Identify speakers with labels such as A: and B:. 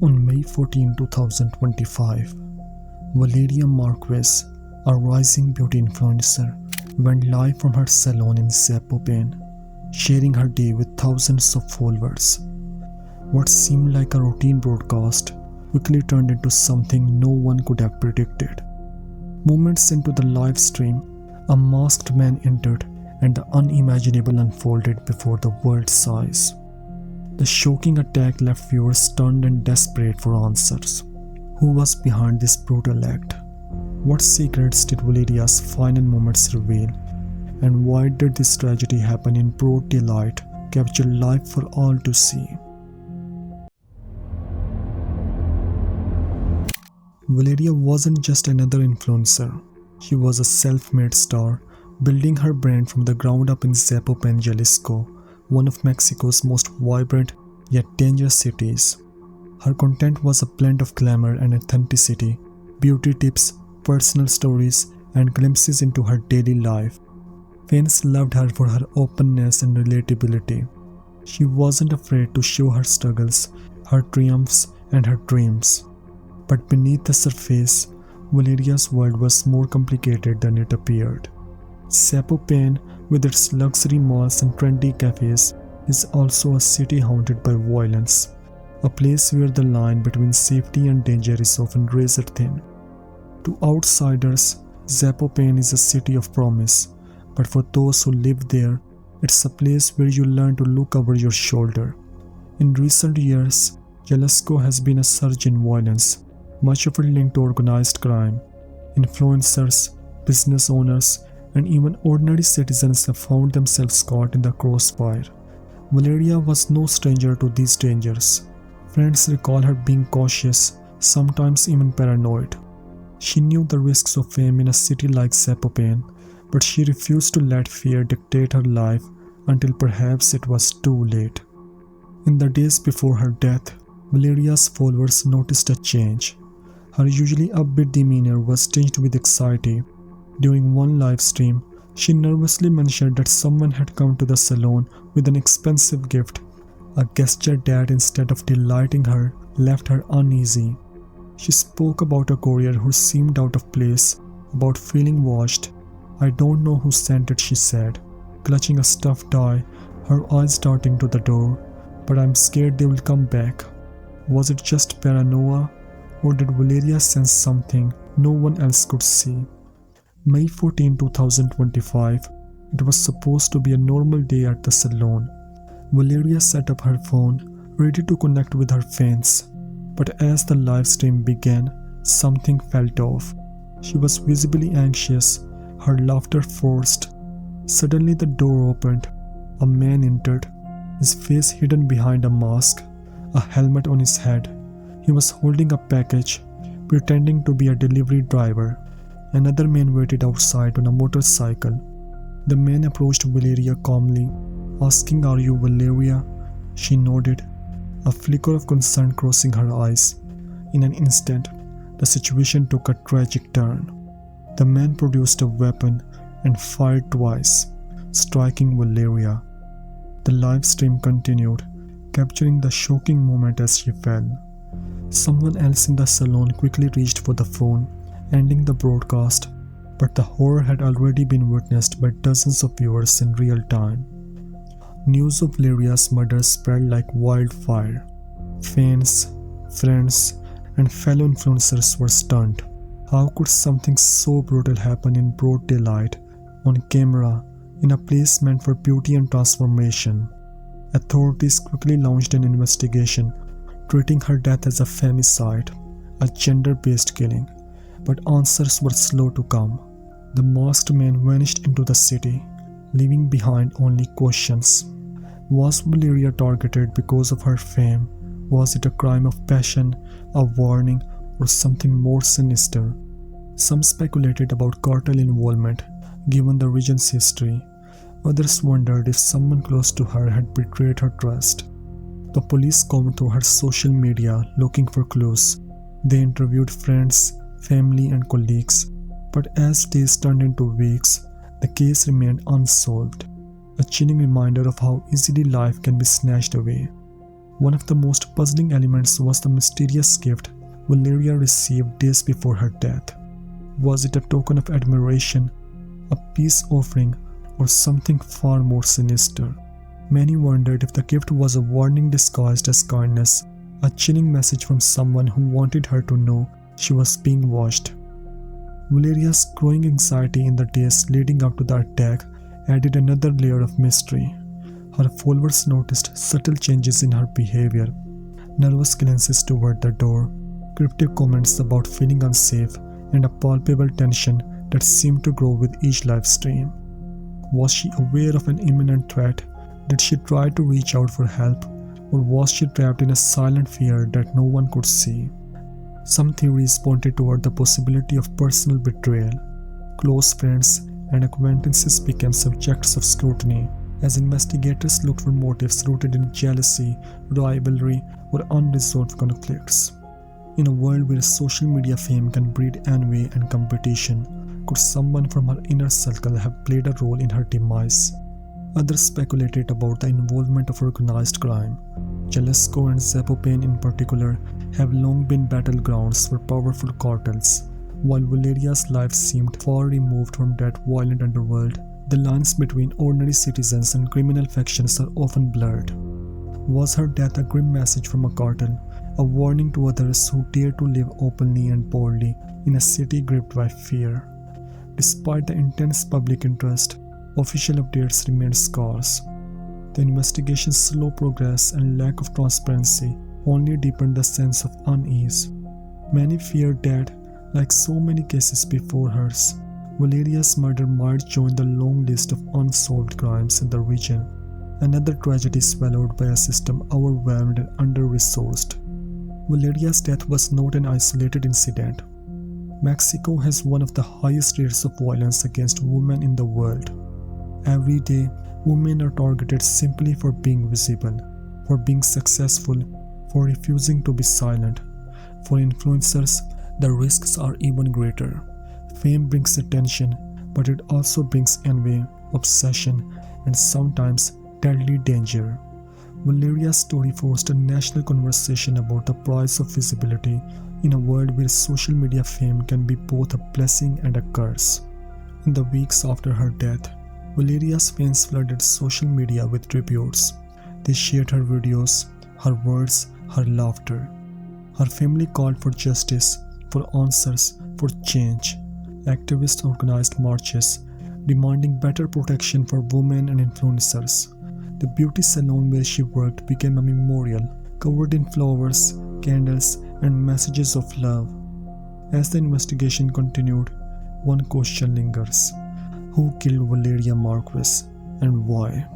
A: On May 14, 2025, Valeria Márquez, a rising beauty influencer, went live from her salon in Zapopan, sharing her day with thousands of followers. What seemed like a routine broadcast quickly turned into something no one could have predicted. Moments into the live stream, a masked man entered and the unimaginable unfolded before the world's eyes. The shocking attack left viewers stunned and desperate for answers. Who was behind this brutal act? What secrets did Valeria's final moments reveal? And why did this tragedy happen in broad daylight, captured live for all to see? Valeria wasn't just another influencer. She was a self-made star, building her brand from the ground up in Zapopan Jalisco, one of Mexico's most vibrant yet dangerous cities. Her content was a blend of glamour and authenticity, beauty tips, personal stories, and glimpses into her daily life. Fans loved her for her openness and relatability. She wasn't afraid to show her struggles, her triumphs, and her dreams. But beneath the surface, Valeria's world was more complicated than it appeared. Zapopan, with its luxury malls and trendy cafes, is also a city haunted by violence, a place where the line between safety and danger is often razor thin. To outsiders, Zapopan is a city of promise, but for those who live there, it's a place where you learn to look over your shoulder. In recent years, Jalisco has been a surge in violence, much of it linked to organized crime. Influencers, business owners, and even ordinary citizens have found themselves caught in the crossfire. Valeria was no stranger to these dangers. Friends recall her being cautious, sometimes even paranoid. She knew the risks of fame in a city like Zapopan, but she refused to let fear dictate her life until perhaps it was too late. In the days before her death, Valeria's followers noticed a change. Her usually upbeat demeanor was tinged with anxiety. During one live stream, she nervously mentioned that someone had come to the salon with an expensive gift, a gesture that, instead of delighting her, left her uneasy. She spoke about a courier who seemed out of place, about feeling watched. "I don't know who sent it," she said, clutching a stuffed toy, her eyes darting to the door. "But I'm scared they will come back." Was it just paranoia, or did Valeria sense something no one else could see? May 14, 2025, it was supposed to be a normal day at the salon. Valeria set up her phone, ready to connect with her fans. But as the live stream began, something felt off. She was visibly anxious, her laughter forced. Suddenly the door opened. A man entered, his face hidden behind a mask, a helmet on his head. He was holding a package, pretending to be a delivery driver. Another man waited outside on a motorcycle. The man approached Valeria calmly, asking, "Are you Valeria?" She nodded, a flicker of concern crossing her eyes. In an instant, the situation took a tragic turn. The man produced a weapon and fired twice, striking Valeria. The live stream continued, capturing the shocking moment as she fell. Someone else in the salon quickly reached for the phone, ending the broadcast, but the horror had already been witnessed by dozens of viewers in real time. News of Valeria's murder spread like wildfire. Fans, friends, and fellow influencers were stunned. How could something so brutal happen in broad daylight, on camera, in a place meant for beauty and transformation? Authorities quickly launched an investigation, treating her death as a femicide, a gender-based killing. But answers were slow to come. The masked man vanished into the city, leaving behind only questions. Was Valeria targeted because of her fame? Was it a crime of passion, a warning, or something more sinister? Some speculated about cartel involvement, given the region's history. Others wondered if someone close to her had betrayed her trust. The police combed through her social media looking for clues. They interviewed friends, family, and colleagues, but as days turned into weeks, the case remained unsolved, a chilling reminder of how easily life can be snatched away. One of the most puzzling elements was the mysterious gift Valeria received days before her death. Was it a token of admiration, a peace offering, or something far more sinister? Many wondered if the gift was a warning disguised as kindness, a chilling message from someone who wanted her to know she was being watched. Valeria's growing anxiety in the days leading up to the attack added another layer of mystery. Her followers noticed subtle changes in her behavior, nervous glances toward the door, cryptic comments about feeling unsafe, and a palpable tension that seemed to grow with each live stream. Was she aware of an imminent threat? Did she try to reach out for help? Or was she trapped in a silent fear that no one could see? Some theories pointed toward the possibility of personal betrayal. Close friends and acquaintances became subjects of scrutiny as investigators looked for motives rooted in jealousy, rivalry, or unresolved conflicts. In a world where social media fame can breed envy and competition, could someone from her inner circle have played a role in her demise? Others speculated about the involvement of organized crime. Jalisco and Zapopan in particular have long been battlegrounds for powerful cartels. While Valeria's life seemed far removed from that violent underworld, the lines between ordinary citizens and criminal factions are often blurred. Was her death a grim message from a cartel, a warning to others who dare to live openly and boldly in a city gripped by fear? Despite the intense public interest, official updates remained scarce. The investigation's slow progress and lack of transparency only deepened the sense of unease. Many feared that, like so many cases before hers, Valeria's murder might join the long list of unsolved crimes in the region, another tragedy swallowed by a system overwhelmed and under-resourced. Valeria's death was not an isolated incident. Mexico has one of the highest rates of violence against women in the world. Every day, women are targeted simply for being visible, for being successful, for refusing to be silent. For influencers, the risks are even greater. Fame brings attention, but it also brings envy, obsession, and sometimes deadly danger. Valeria's story forced a national conversation about the price of visibility in a world where social media fame can be both a blessing and a curse. In the weeks after her death, Valeria's fans flooded social media with tributes. They shared her videos, her words, her laughter. Her family called for justice, for answers, for change. Activists organized marches, demanding better protection for women and influencers. The beauty salon where she worked became a memorial, covered in flowers, candles, and messages of love. As the investigation continued, one question lingers. Who killed Valeria Márquez and why?